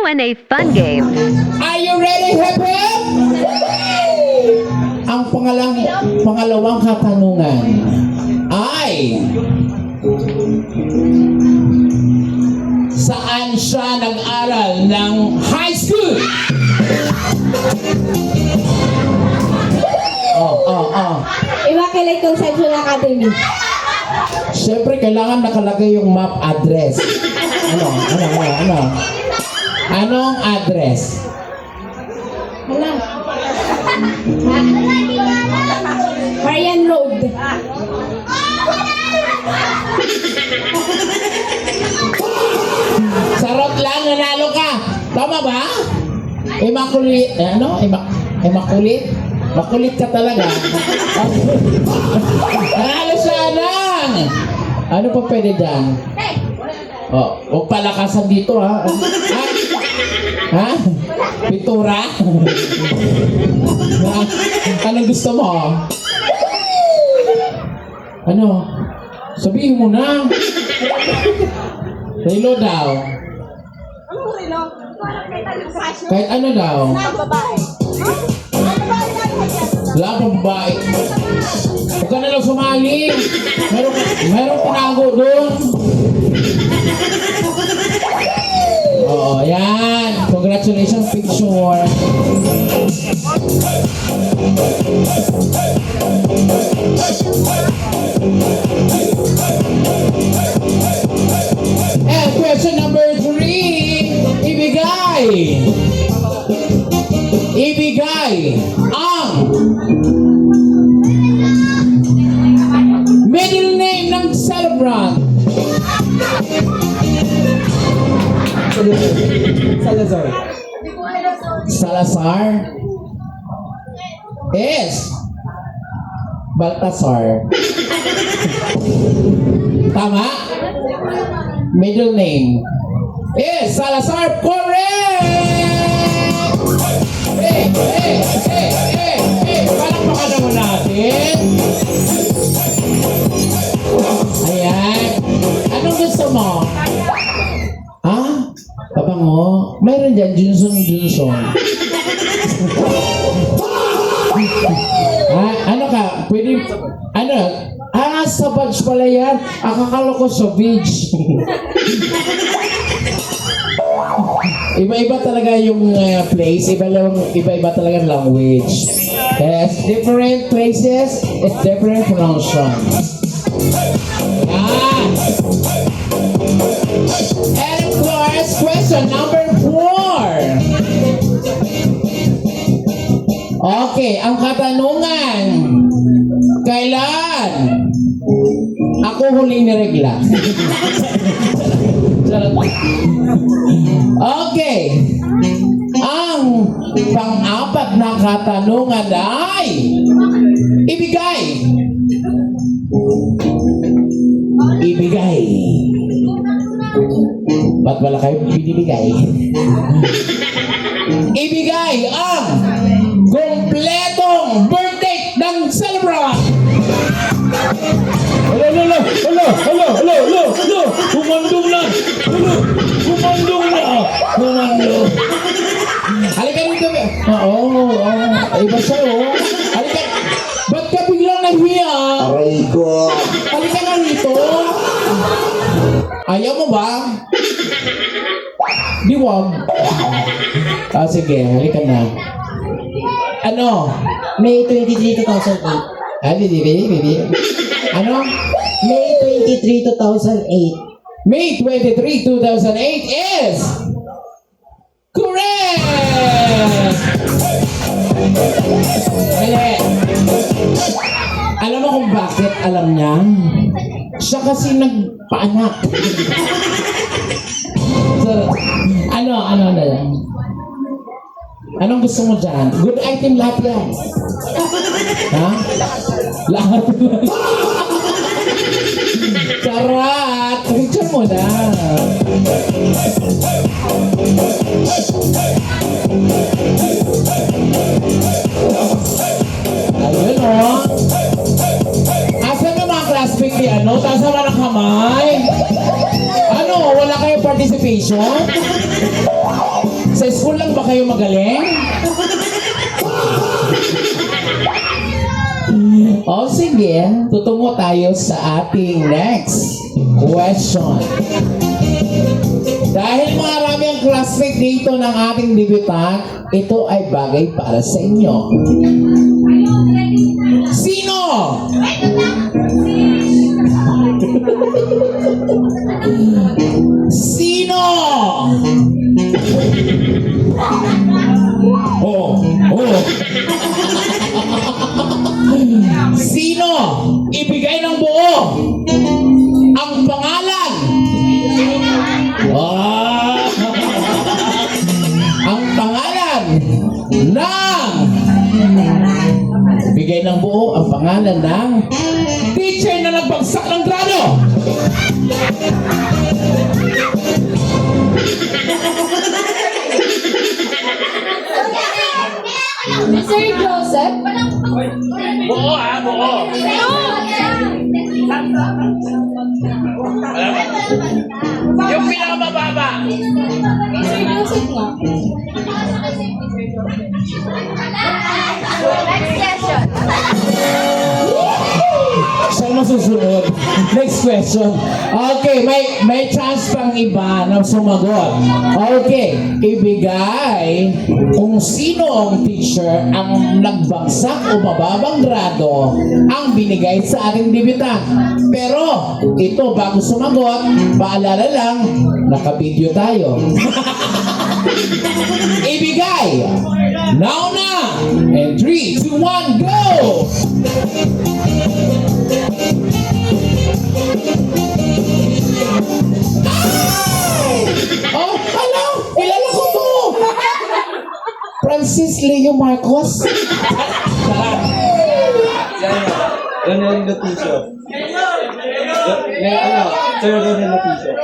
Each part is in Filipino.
and a fun game. Are you ready, hip hip? Ang pangalawang katanungan ay saan siya nag-aral ng high school? Immaculate Conception Academy. Siyempre, kailangan nakalagay yung map address. Ano? Anong address? Wala. Marian Road. Sarot lang, nanalo ka. Tama ba? Immaculate, Immaculate? Makulit ka talaga. Nanalo siya lang. Ano pa pwede dyan? Huwag palakasan dito ha. Ha? Pintura? Anong gusto mo? Ano? Sabihin mo na. Relo daw. Anong relo? Kahit ano daw. Babae. Wala pang babae. Huwag ka na lang sumali. Meron pinago doon. Oo, yan. Congratulations, picture. And question number 3. Ibigay ang middle name ng celebrant. Salazar is Baltasar. Tama? Middle name is Salazar. Correct! Palakpakan naman natin. Ayan. Anong gusto mo? Ha? Pabango? Mayroon dyan, Johnson. Ano ka? Pwede, sa badge pala yan. Akakala ko sa beach. Iba-iba talaga yung place. Iba-iba talaga yung language. Yes, different places, it's different pronunciation. Yan. And of course, question number 4. Okay, ang katanungan. Kailan ako huling niregla? Okay. Ang pang-apat na katanungan ay ibigay. Ba't wala kayo binibigay? Ibigay ang kompletong birthday ng celebrant. Hello. Kumandong na. Halika rito. Iba siya Halika. Ba't ka biglang nahiya? Aray ko. Halika na rito. Ayaw mo ba? Di wag. Sige, halika na. Ano? May 23, 2008. Baby. Ano? May 23, 2008. May 23, 2008 is correct! Mali. Alam mo kung bakit alam niya? Siya kasi nagpaanak. So, ano na yan? Anong gusto mo dyan? Good item lahat yan. Ha? Lahat. Charot! Picture mo na. Ayun Asan na mga classmate ni Taas naman ang kamay. Wala kayong participation? kayo magaling? O sige, tutungo tayo sa ating next question. Dahil marami ang classmate dito ng ating debutant, ito ay bagay para sa inyo. Sino? Sino? Oh, oh. Sino? Ibigay ng buo ang pangalan. Ah, ang pangalan ng bigay ng buo ang pangalan ng teacher na nagbagsak ng grado. Sir Joseph? Buo ha, buo. Yung pinakamababa. Sir Joseph nga. Next question. Saan masusunod? Next question. Okay, may chance pang iba na sumagot. Okay, ibigay kung sino ang teacher ang nagbagsak o mababang grado ang binigay sa ating debutant. Pero, ito bago sumagot, paalala lang, naka-video tayo. Ibigay! Now na! And 3, 2, 1, go! Ay! Oh, hello! Kilala ko to! Francis Leo Marcos. Ronel Leticio. Sir Ronel Leticio.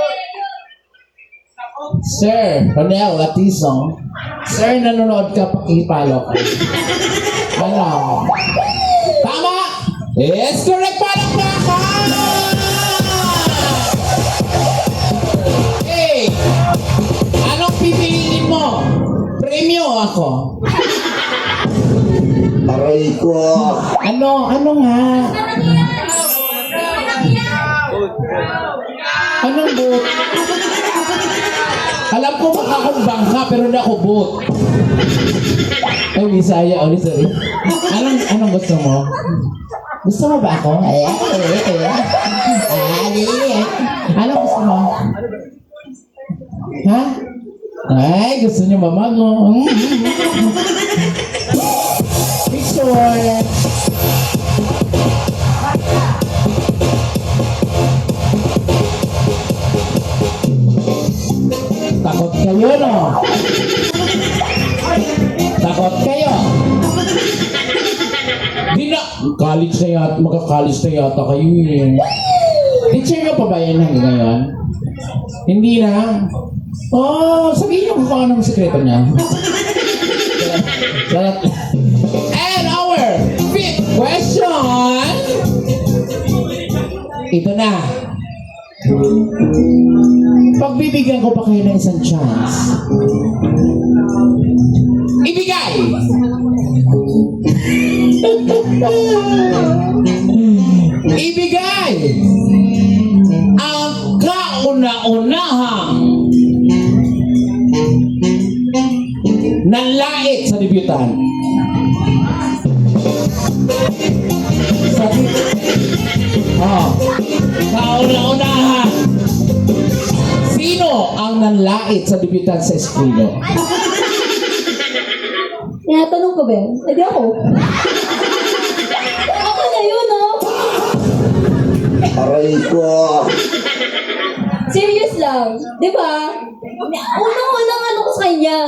Sir Ronel Latiso. Sir, nanonood ka, pakipalo ka. Ano? Tama! Yes, correct! Palakpakan! Hey! Anong pipiliin mo? Premyo ako. Aray ko. Ano nga? Anong boot? Alam ko makakumbang ka, pero hindi ako boot. Ay, Bisaya. Oh, sorry. Anong gusto mo? Gusto mo ba ako? Anong gusto mo? Ha? Ay, gusto niyo mamago. Picture. Takot kayo, no? Takot kayo. Di na, college na yata, magka-college na yata kayo eh. Teacher nyo pa ba yan hanggang ngayon? Hindi na. Oh, sabihin nyo kung anong sekreto niya. And our fifth question. Ito na. Pagbibigyan ko pa kayo ng isang chance. Ibigay! Ibigay! Ang kauna-unahang nanlait sa debutant. Kauna-unahan. Sino ang nanlait sa debutant sa eskwela? Tinatanong ko ba yan? Eh, di ako. Ako na yun, oh. Aray ko. Serious lang. Di ba? Unang-unang ano ko sa kanya.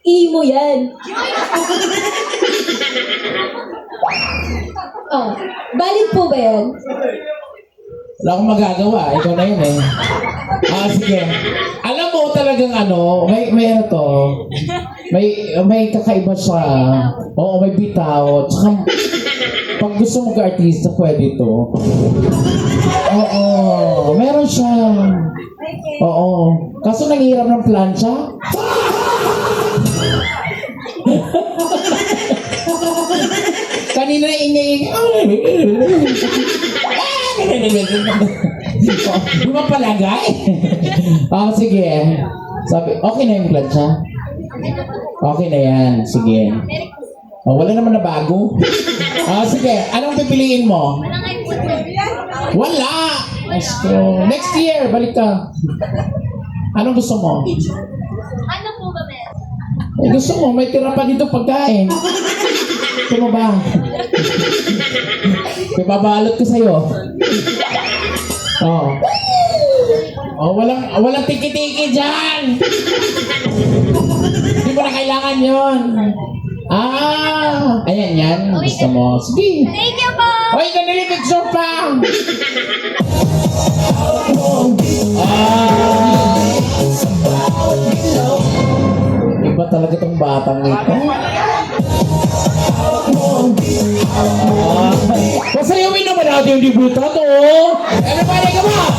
Imo yan. Oh, valid po ba yan? Wala akong magagawa. Ikaw na yun eh. Sige. Alam mo talagang ano, may ano to, may kakaiba siya. Oo, may bitaw. Tsaka, pag gusto mo ka-artista, pwede to. Oo, meron siya. Oo. Kaso nanghihirap ng plancha? Kanina ingay. Di ba palagay? Sige. Sabi, okay na yung plancha? Okay na yan. Sige. Wala naman na bago. Sige. Anong pipiliin mo? Wala! Next year, balik ka. Anong gusto mo? Ano po ba, Mel? Gusto mo, may tira pa dito pagkain. Gusto mo ba? Ipabalot ko sa'yo. Walang tiki-tiki dyan! Hindi mo na kailangan yon. Ayan yan. Gusto mo. Sige. Thank you po! Hoy, ganili picture pa! Iba talaga itong batang ito. Pasayawin naman natin yung debutant, oh! Everybody, come on!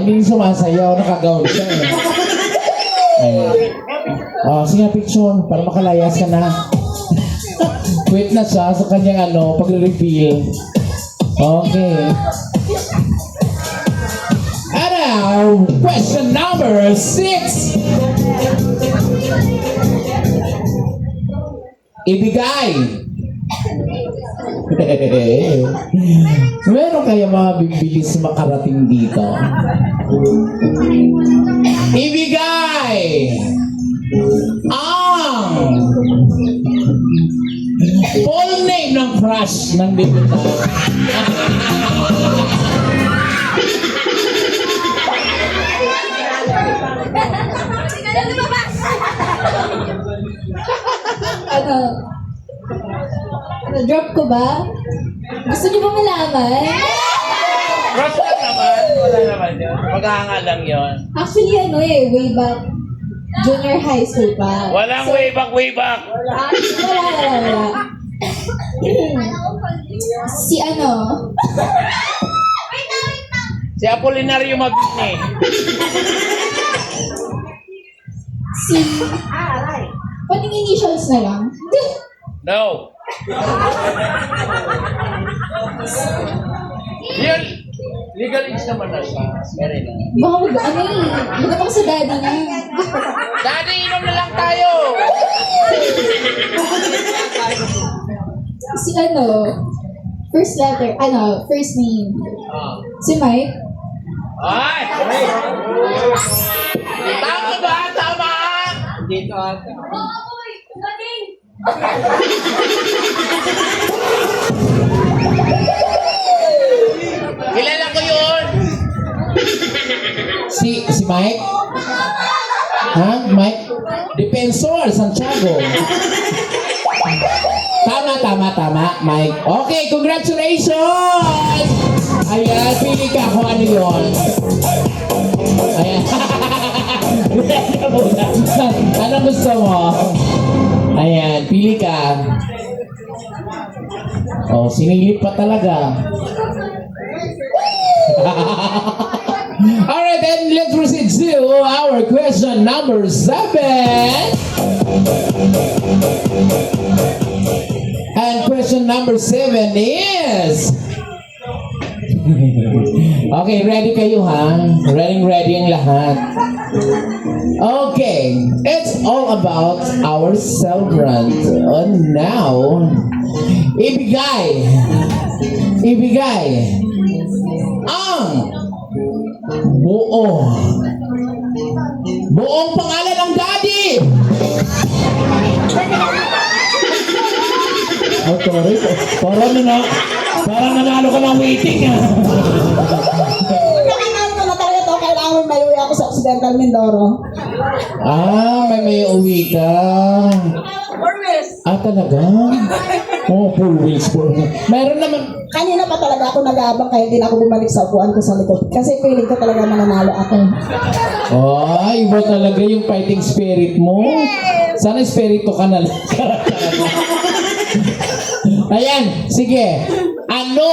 Hindi sumasayaw. Nakagawin siya, eh. Sige, picture. Para makalayas ka na. Wait na siya sa kanyang pag-reveal. Okay. And now, question number 6. Ibigay. Meron kaya mga bibilis makarating dito? Ibigay ang full name ng crush ng debutant. Drop ko ba? Gusto niyo ba malaman? Crush lang naman. Wala naman yun. Maghahanga lang yun. Actually, way back junior high school pa. Walang way back, way back. Wala. Si Si Apolinario Mabini. Pwedeng initials na lang. No. Yun, legal age naman na siya. Meron na. Baka maganda ko sa daddy niya. Daddy, inom na lang tayo! Si first letter, first name. Si Mike. Ay! Tama ba? Tama! Dito ata. Kilala ko yun! Si Mike? Mike? Defensor, Santiago. Tama, Mike. Okay, congratulations! Ayan, pili ka kung ano yun. Ayan. Ano gusto mo? Ayan, pili ka. Sinilip pa talaga. Alright, then let's proceed to our question number 7. And question number 7 is... Okay, ready kayo ha? Ready ang lahat. Okay, it's all about our celebrant. And now, ibigay ang buong pangalan ng daddy. Sorry. Parang nanalo ka ng waiting. Nakakano ko na talaga to, kailangan may uwi ako sa Occidental Mindoro. May uwi ka. Talaga? Full wheels. Meron naman. Kanina pa talaga ako nag-aabang kaya din ako bumalik sa upuan ko sa likod. Kasi feeling ko talaga mananalo ako. Iba talaga yung fighting spirit mo. Sana espiritu ka na lang. Ayan, sige. Ano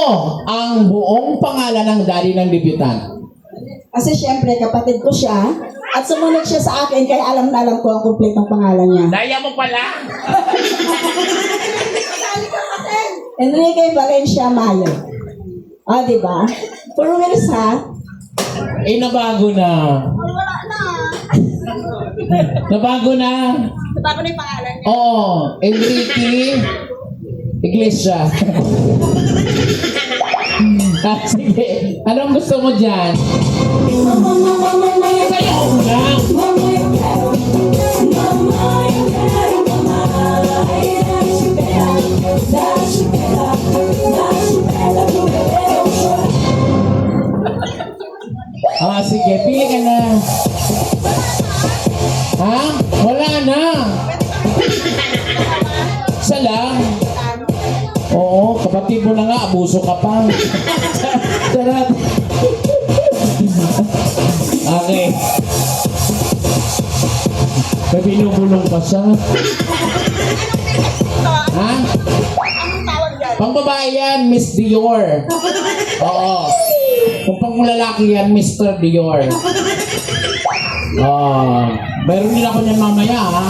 ang buong pangalan ng daddy ng debutant? Kasi syempre, kapatid ko siya. At sumunod siya sa akin, kaya alam na alam ko ang kompletong pangalan niya. Daya mo pala. Enrique Valencia Mayo. Di ba? For reals, ha? Eh, nabago na. Wala na. Nabago na. Nabago na yung pangalan niya. Oo, Enrique Iglesia. Sige, anong gusto mo dyan? Sayo ko lang. Sige, pili ka na. Ha? Wala na. Isa lang. Oo, kapatid mo na nga, abuso ka pa. Charot. Okay. May binubulong pa siya. Ha? Pang babae yan, Miss Dior. Oo. Kung pang lalaki yan, Mr. Dior. Meron din ako niyan mamaya, ha?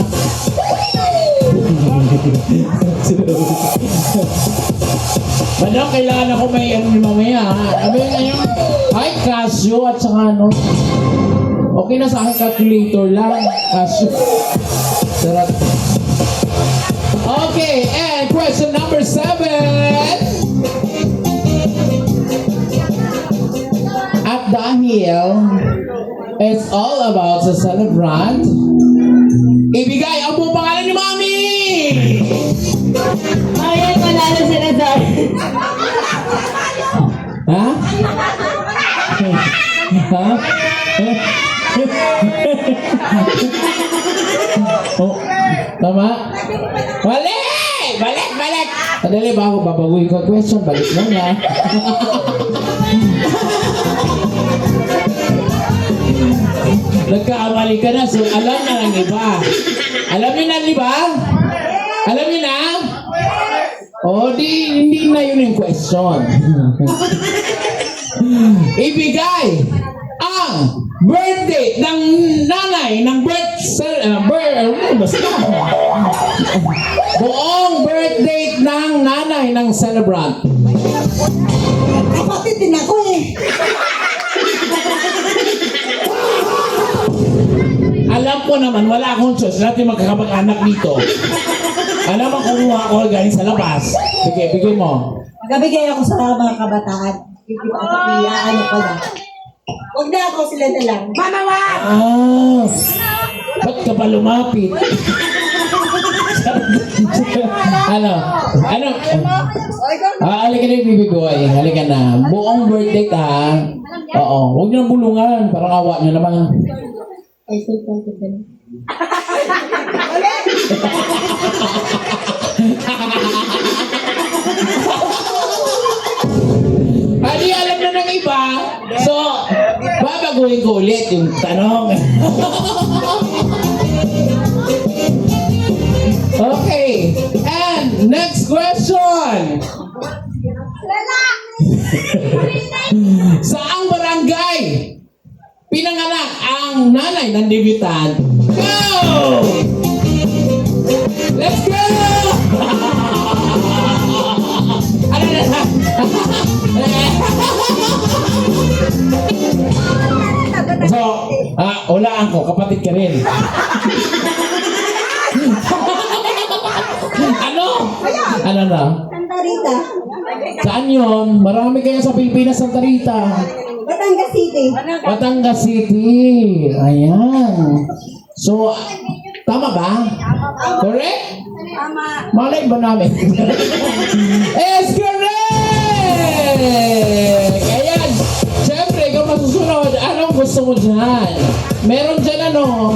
Madam, kailangan ako may ano ni mamaya, ha? Ano yun ngayon? Ay, Casio at saka ano? Okay na sa akin, calculator lang. Casio. Sarap. Okay, and question number 7. At dahil it's all about sa celebrant, ibigay ang buong pangalan ni Mami! Ayan, wala na sila doon. Ha? Ha? Oh, tama? Balik! Balik! Balik! Sadali ba ako babaguhin ko ang question? Balik mo nga. Nagkaamali ka na, so alam na ng iba. Alam niyo na, di ba? Alam niyo na? O, hindi na yun yung question. Ibigay ang birthday ng nanay ng buong birthday ng nanay ng celebrant. Kapatid din ako eh. Alam ko naman, wala akong choice. Lahat yung magkakamag-anak dito. Alam mo, kumuha ako galing sa labas. Sige, bigay mo. Nagabigay ako sa mga kabataan. Ano pala. Huwag na ako, sila na lang. Mamawa! Ba't ka ba lumapit? Ano? Halika na yung bibigay. Halika na. Buong birthday ka. Oo. Huwag niyo nang bulungan. Parang awa niyo naman. Ay, sultan ko din. Hindi alam na ng iba. So, babaguhin ko ulit yung tanong. Okay. And next question. Saang barangay pinanganak ang nanay ng debutant? Go! Let's go! Ano na? So, ulaan ko, kapatid ka rin. Ano? Ano na? Santa Rita. Saan yun? Marami kayo sa Pilipinas, Santa Rita. Batangas City. Batangas City. Ayan. So, tama ba? Correct? Tama. Malay ba namin? Is correct! Ayan. Siyempre, ikaw masusunod. Anong gusto mo dyan? Meron dyan ano?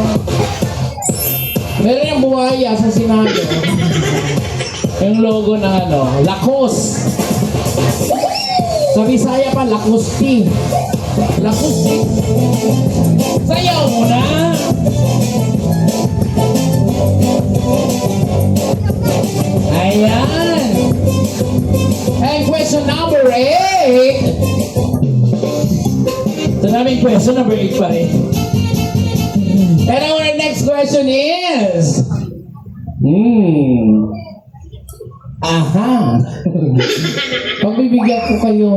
Meron yung buhaya sa Senado. Yung logo ng ano? Lacoste. Sa Bisaya pa, Lacoste. Lacoste. Sayaw mo na! Ayan! And question number 8. So naming question, number 8 pa rin. And our next question is... Aha. Pagbibigyan ko kayo.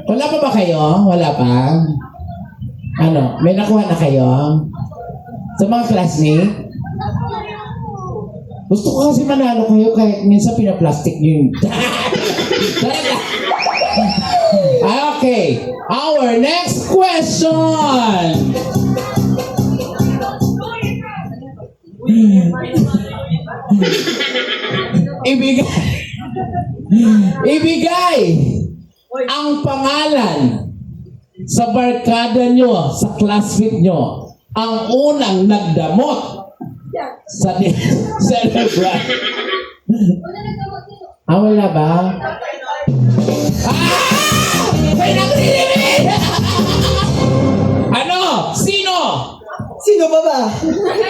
Wala pa ba kayo? Wala pa? Ano? May nakuha na kayo? Sa mga classmate? Gusto ko kasi manalo kayo kahit minsan pinaplastic nyo yung... Okay. Our next question. Ibigay ang pangalan sa barkada nyo, sa classmate nyo, ang unang nagdamot sa celebrant. Wala ba? May nagre-reveal! Ano? Sino? Sino ba ba?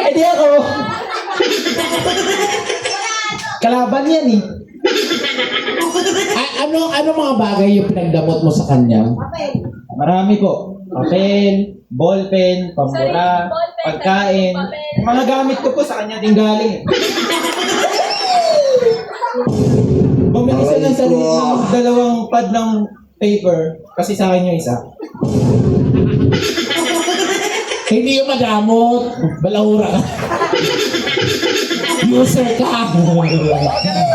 Eh di ako. Kalaban yan eh. Ano mga bagay yung pinagdamot mo sa kanya? Marami po. Papel, ballpen, pambura, pagkain. Yung mga gamit ko po sa kanya din galing. Bumili siya ng sarili ng 2 pad ng paper kasi sa akin yung isa. Hindi yung madamot. Balahura ka. User ka.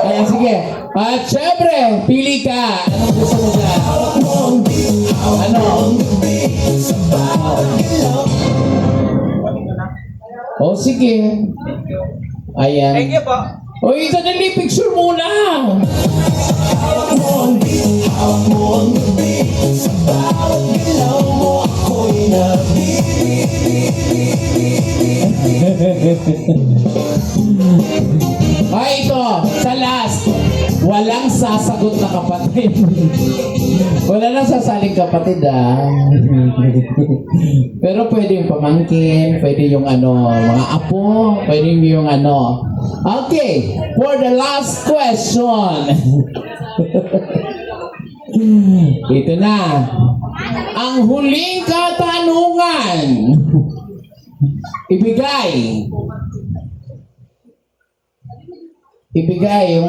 Ayan, sige. At syempre, pili ka. Anong gusto mo dyan? Ano? O, sige. Ayan. Thank you po. O, sandali, picture muna. Ay, ito, sa last, walang sasagot na kapatid. Wala nang sasaling kapatid, Pero pwede yung pamangkin, pwede yung mga apo, pwede yung Okay, for the last question. Ito na. Ang huling katanungan. Ibigay yung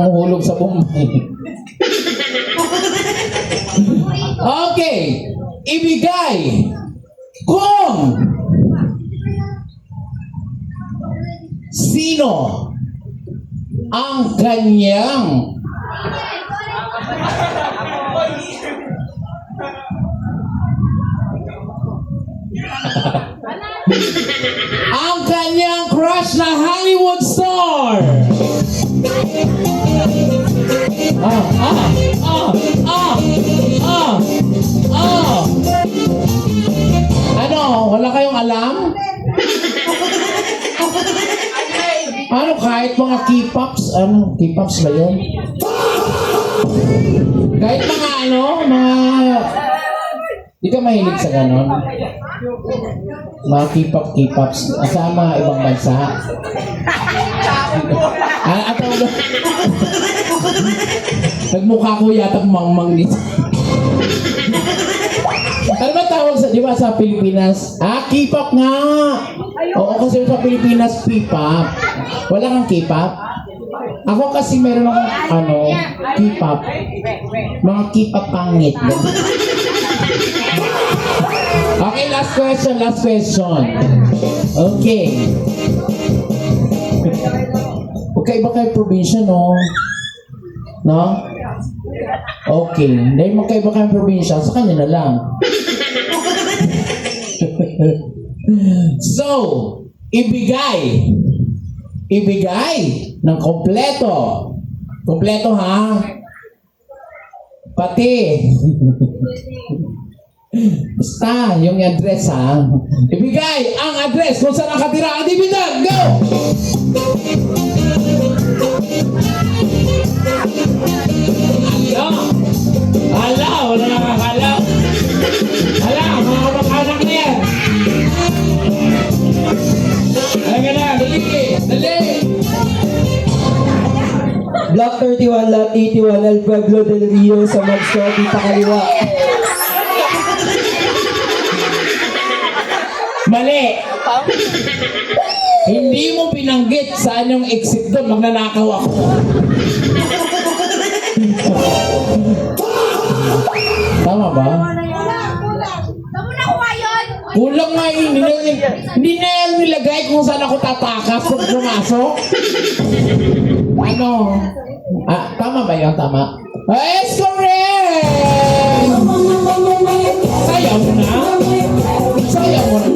hulog sa Bombay. Okay. Ibigay kung sino ang kanyang crush na Hollywood star. Ano? Wala kayong alam? Ano, kahit mga K-pops? Ano, K-pops ba yun? Kahit mga di ka mahilig sa ganon? Mga K-pops sa mga ibang bansa. Nagmukha ko yata mangmang nito. Ano ba tawag di ba sa Pilipinas? K-pop nga! Oo, kasi sa Pilipinas, P-pop. Wala kang K-pop? Ako kasi meron akong, K-pop. Mga K-pop pangit. Okay, last question. Okay. Magkaiba kayo probinsya, no? No? Okay. Dahil magkaiba kayo probinsya, sa kanya na lang. So, ibigay ng kompleto. Kompleto, ha? Pati. Basta, yung address, ha? Ibigay ang address kung saan nakatira ang dividend. Go! Wala nakakalaw. Mga kamag-anak na yan. Halika na, dali. Block 31, Lot 81, El Pueblo del Rio sa Magso, Tita Kaliwa. Mali! Hindi mo binanggit saan yung exit doon. Magnanakaw ako. Tama ba? Kulang nga yun. Hindi na yan nilagay kung saan ako tatakas pag pumasok. Ano? Ah, tama ba yun? Tama? Yes, correct! Sayaw mo na. Sayaw mo na.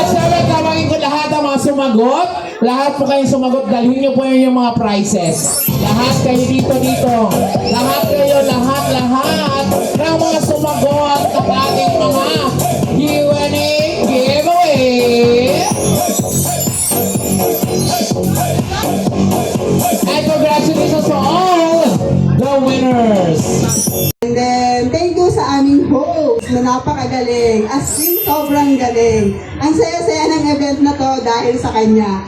Sabi, tawagin ko lahat ang mga sumagot. Lahat po kayong sumagot. Dalhin niyo po yung mga prizes. Lahat kayo dito. Lahat kayo, lahat ng mga sumagot ng ating mga Q&A giveaway. And congratulations to all the winners. And then, thank you sa aming host na napakagaling. As in, sobrang galing. Ang saya-saya ng event na to dahil sa kanya.